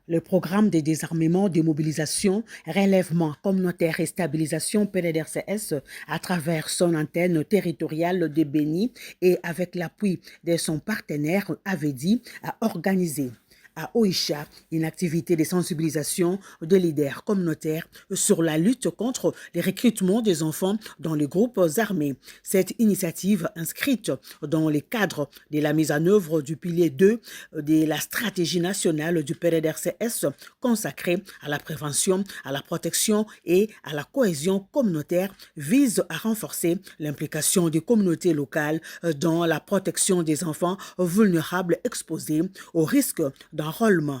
Le programme de désarmement, démobilisation, relèvement communautaire et stabilisation PNDRCS à travers son antenne territoriale de Béni et avec l'appui de son partenaire AVEDI a organisé à Oisha une activité de sensibilisation des leaders communautaires sur la lutte contre les recrutements des enfants dans les groupes armés. Cette initiative inscrite dans le cadre de la mise en œuvre du pilier 2 de la stratégie nationale du PNDRCS consacrée à la prévention, à la protection et à la cohésion communautaire vise à renforcer l'implication des communautés locales dans la protection des enfants vulnérables exposés au risque d'enrôlement.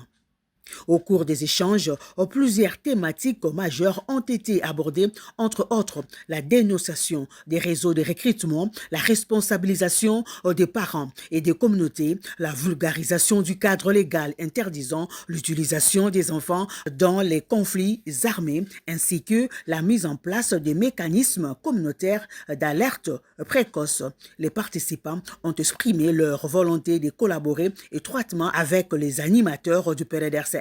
Au cours des échanges, plusieurs thématiques majeures ont été abordées, entre autres la dénonciation des réseaux de recrutement, la responsabilisation des parents et des communautés, la vulgarisation du cadre légal interdisant l'utilisation des enfants dans les conflits armés, ainsi que la mise en place des mécanismes communautaires d'alerte précoce. Les participants ont exprimé leur volonté de collaborer étroitement avec les animateurs du PNDRCS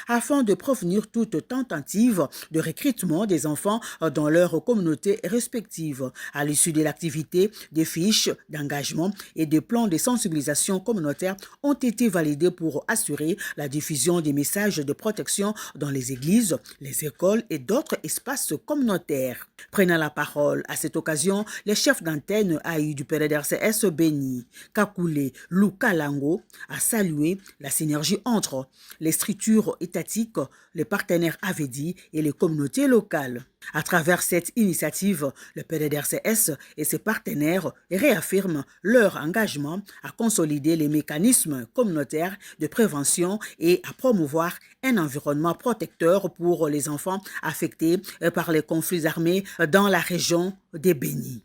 afin de prévenir toute tentative de recrutement des enfants dans leurs communautés respectives. À l'issue de l'activité, des fiches d'engagement et des plans de sensibilisation communautaire ont été validés pour assurer la diffusion des messages de protection dans les églises, les écoles et d'autres espaces communautaires. Prenant la parole à cette occasion, les chefs d'antenne AI du PNDRCS Béni, Kakule Lukalango, a salué la synergie entre les structures étatiques, les partenaires AVEDI et les communautés locales. À travers cette initiative, le PNDRCS et ses partenaires réaffirment leur engagement à consolider les mécanismes communautaires de prévention et à promouvoir un environnement protecteur pour les enfants affectés par les conflits armés dans la région des Béni.